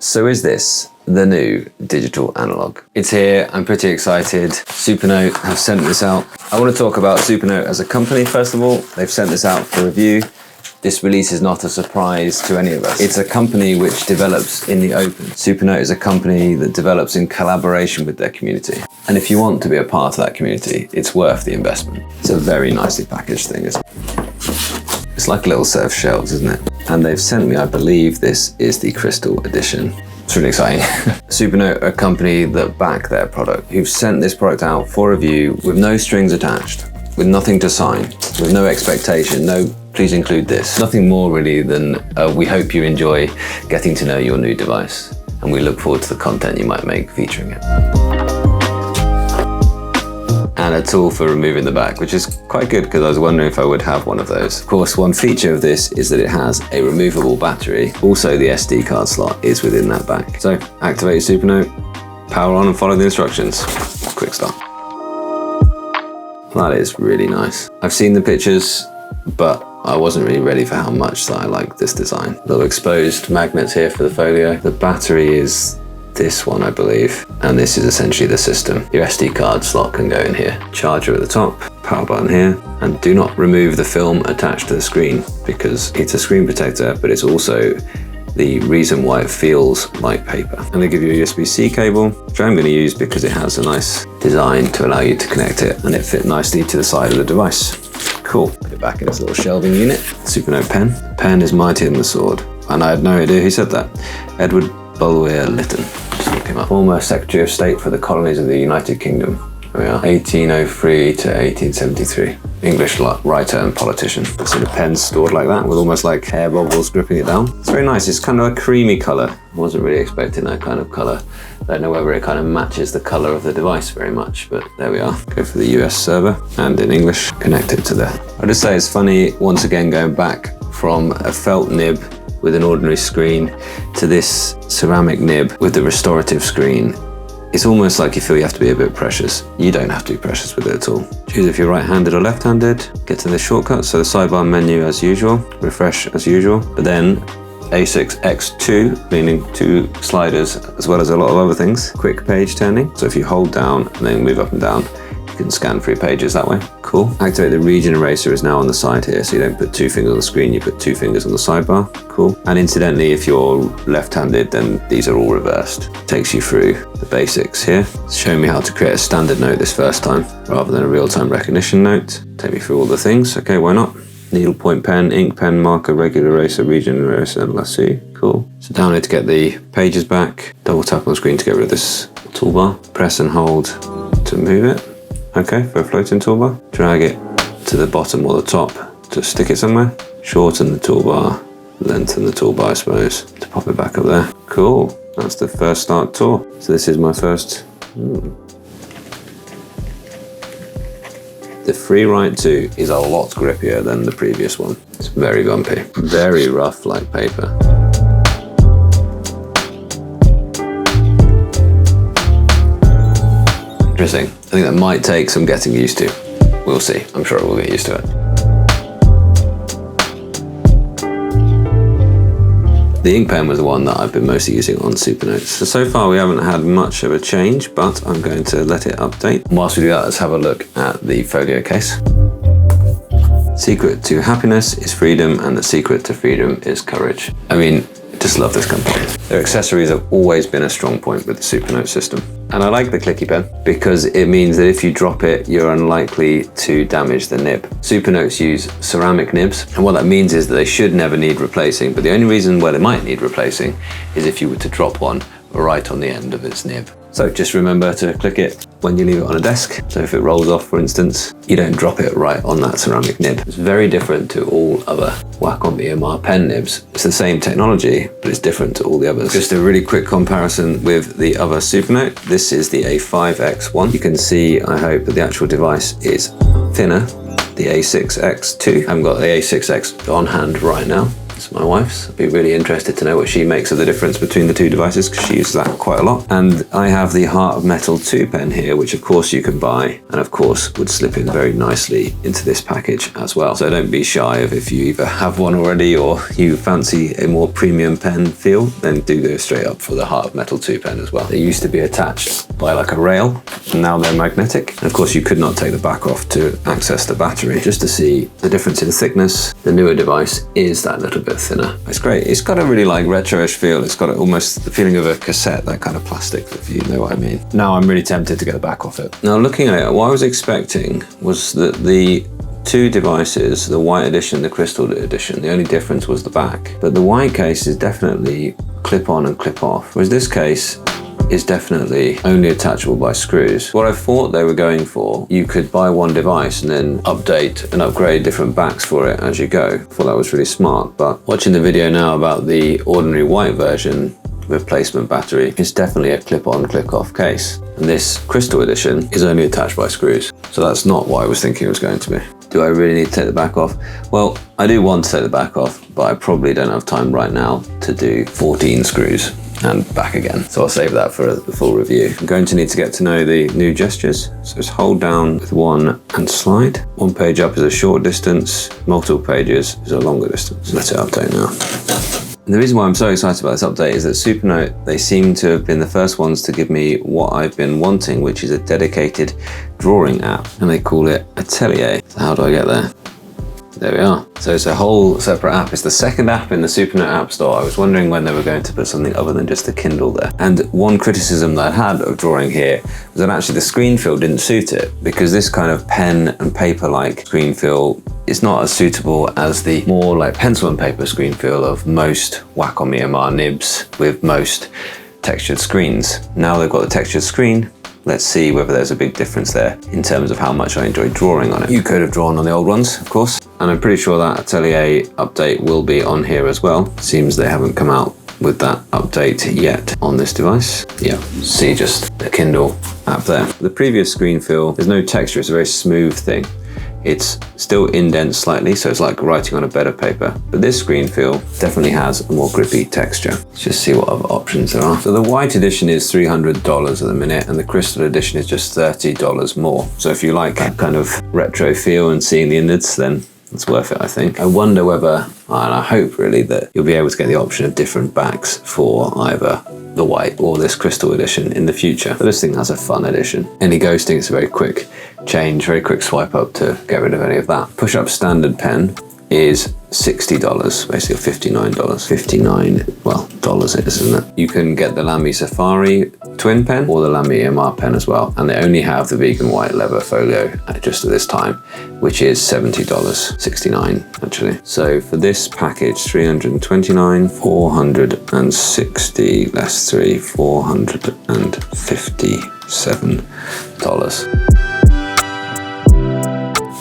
So is this the new digital analog? It's here, I'm pretty excited. Supernote have sent this out. I want to talk about Supernote as a company first of all. They've sent this out for review. This release is not a surprise to any of us. It's a company which develops in the open. Supernote is a company that develops in collaboration with their community. And if you want to be a part of that community, it's worth the investment. It's a very nicely packaged thing. It's like a little set of shells, isn't it? And they've sent me, I believe this is the Crystal Edition. It's really exciting. Supernote are a company that back their product, who've sent this product out for review with no strings attached, with nothing to sign, with no expectation, no please include this. Nothing more really than we hope you enjoy getting to know your new device, and we look forward to the content you might make featuring it. And a tool for removing the back, which is quite good because I was wondering if I would have one of those. Of course, one feature of this is that it has a removable battery. Also, the SD card slot is within that back. So activate Supernote, power on and follow the instructions. Quick start. That is really nice. I've seen the pictures, but I wasn't really ready for how much that I like this design. Little exposed magnets here for the folio. The battery is this one, I believe, and this is essentially the system. Your SD card slot can go in here. Charger at the top, power button here, and do not remove the film attached to the screen because it's a screen protector, but it's also the reason why it feels like paper. And they give you a USB-C cable, which I'm going to use because it has a nice design to allow you to connect it, and it fit nicely to the side of the device. Cool. Put it back in its little shelving unit. Supernote pen. Pen is mightier than the sword. And I had no idea who said that. Edward Bulwer Lytton. Just look him up. Former Secretary of State for the Colonies of the United Kingdom. There we are. 1803 to 1873. English writer and politician. So the pen's stored like that with almost like hair bubbles gripping it down. It's very nice. It's kind of a creamy color. I wasn't really expecting that kind of color. I don't know whether it kind of matches the color of the device very much, but there we are. Go for the US server and in English, connect it to there. I'll just say it's funny, once again, going back from a felt nib with an ordinary screen to this ceramic nib with the restorative screen. It's almost like you feel you have to be a bit precious. You don't have to be precious with it at all. Choose if you're right-handed or left-handed. Get to the shortcut, so the sidebar menu as usual, refresh as usual, but then A6X2, meaning 2 sliders, as well as a lot of other things. Quick page turning, so if you hold down and then move up and down, you can scan through pages that way. Cool. Activate the region eraser is now on the side here, so you don't put 2 fingers on the screen, you put 2 fingers on the sidebar. Cool. And incidentally, if you're left-handed, then these are all reversed. Takes you through the basics here. It's showing me how to create a standard note this first time, rather than a real-time recognition note. Take me through all the things. Okay, why not? Needlepoint pen, ink pen, marker, regular eraser, region eraser, and lasso. Cool. So down here to get the pages back. Double tap on the screen to get rid of this toolbar. Press and hold to move it. Okay, for a floating toolbar. Drag it to the bottom or the top to stick it somewhere. Shorten the toolbar, lengthen the toolbar, I suppose, to pop it back up there. Cool, that's the first start tour. So this is my first. The Freewrite 2 is a lot grippier than the previous one. It's very bumpy, very rough like paper. Interesting. I think that might take some getting used to. We'll see. I'm sure we'll get used to it. The ink pen was the one that I've been mostly using on Supernote. So far we haven't had much of a change, but I'm going to let it update. Whilst we do that, let's have a look at the folio case. Secret to happiness is freedom, and the secret to freedom is courage. I mean, I just love this company. Their accessories have always been a strong point with the Supernote system. And I like the clicky pen because it means that if you drop it, you're unlikely to damage the nib. Supernotes use ceramic nibs, and what that means is that they should never need replacing, but the only reason where they might need replacing is if you were to drop one right on the end of its nib. So just remember to click it when you leave it on a desk. So if it rolls off, for instance, you don't drop it right on that ceramic nib. It's very different to all other Wacom EMR pen nibs. It's the same technology, but it's different to all the others. Just a really quick comparison with the other Supernote. This is the A5X1. You can see, I hope, that the actual device is thinner. The A6X2. I haven't got the A6X on hand right now. It's my wife's. I'd be really interested to know what she makes of the difference between the two devices, because she uses that quite a lot. And I have the Heart of Metal 2 pen here, which of course you can buy, and of course would slip in very nicely into this package as well. So don't be shy if you either have one already or you fancy a more premium pen feel, then do go straight up for the Heart of Metal 2 pen as well. They used to be attached by like a rail, and now they're magnetic. And of course you could not take the back off to access the battery. Just to see the difference in thickness, the newer device is that little bit thinner. It's great. It's got a really like retro-ish feel. It's got almost the feeling of a cassette, that kind of plastic, if you know what I mean. Now I'm really tempted to get the back off it. Now looking at it, what I was expecting was that the two devices, the white edition, the crystal edition, the only difference was the back. But the white case is definitely clip on and clip off, whereas this case is definitely only attachable by screws. What I thought they were going for, you could buy one device and then update and upgrade different backs for it as you go. I thought that was really smart, but watching the video now about the ordinary white version, replacement battery, is definitely a clip-on, clip-off case. And this crystal edition is only attached by screws. So that's not what I was thinking it was going to be. Do I really need to take the back off? Well, I do want to take the back off, but I probably don't have time right now to do 14 screws and back again. So I'll save that for the full review. I'm going to need to get to know the new gestures. So just hold down with one and slide. One page up is a short distance, multiple pages is a longer distance. Let it update now. And the reason why I'm so excited about this update is that Supernote, they seem to have been the first ones to give me what I've been wanting, which is a dedicated drawing app, and they call it Atelier. So how do I get there? There we are. So it's a whole separate app. It's the second app in the Supernote App Store. I was wondering when they were going to put something other than just the Kindle there. And one criticism that I had of drawing here was that actually the screen feel didn't suit it, because this kind of pen and paper-like screen feel is not as suitable as the more like pencil and paper screen feel of most Wacom EMR nibs with most textured screens. Now they've got the textured screen. Let's see whether there's a big difference there in terms of how much I enjoy drawing on it. You could have drawn on the old ones, of course. And I'm pretty sure that Atelier update will be on here as well. Seems they haven't come out with that update yet on this device. Yeah, see just the Kindle app there. The previous screen feel, there's no texture, it's a very smooth thing. It's still indents slightly, so it's like writing on a bed of paper. But this screen feel definitely has a more grippy texture. Let's just see what other options there are. So the white edition is $300 at the minute, and the crystal edition is just $30 more. So if you like that kind of retro feel and seeing the indents, then it's worth it, I think. I wonder whether, and I hope really, that you'll be able to get the option of different backs for either the white or this crystal edition in the future. But this thing has a fun edition. Any ghosting, it's a very quick change, very quick swipe up to get rid of any of that. Push up standard pen is $60, basically $59. 59, well, dollars it is, isn't it? You can get the Lamy Safari twin pen or the Lamy EMR pen as well. And they only have the vegan white leather folio just at this time, which is $70, 69 actually. So for this package, 329, 460 less 3, $457.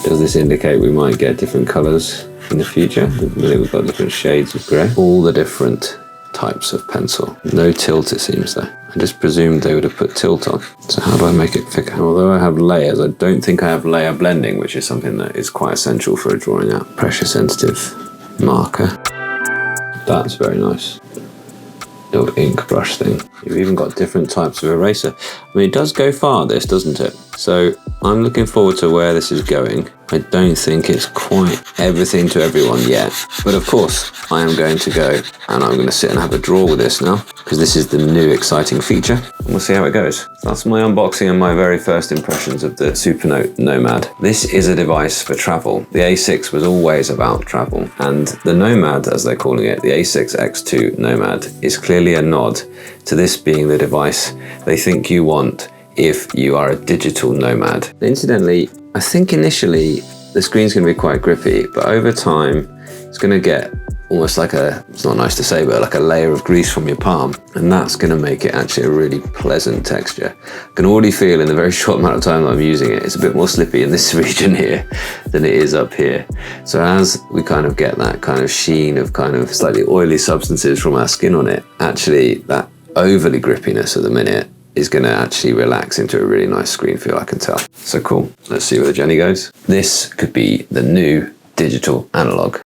Does this indicate we might get different colors in the future? We've got different shades of grey. All the different types of pencil. No tilt, it seems though. I just presumed they would have put tilt on. So how do I make it thicker? Although I have layers, I don't think I have layer blending, which is something that is quite essential for a drawing app. Pressure sensitive marker. That's very nice. Little ink brush thing. You've even got different types of eraser. I mean, it does go far, this, doesn't it? So I'm looking forward to where this is going. I don't think it's quite everything to everyone yet, but of course I am going to go and I'm going to sit and have a draw with this now, because this is the new exciting feature, and we'll see how it goes. So that's my unboxing and my very first impressions of the Supernote Nomad. This is a device for travel. The A6 was always about travel, and the Nomad, as they're calling it, the A6X2 Nomad, is clearly a nod to this being the device they think you want if you are a digital nomad. Incidentally, I think initially the screen's going to be quite grippy, but over time it's going to get almost like it's not nice to say, but like a layer of grease from your palm, and that's going to make it actually a really pleasant texture. I can already feel in the very short amount of time that I'm using it, it's a bit more slippy in this region here than it is up here. So as we kind of get that kind of sheen of kind of slightly oily substances from our skin on it, actually that overly grippiness at the minute is going to actually relax into a really nice screen feel, I can tell. So cool. Let's see where the journey goes. This could be the new digital analog.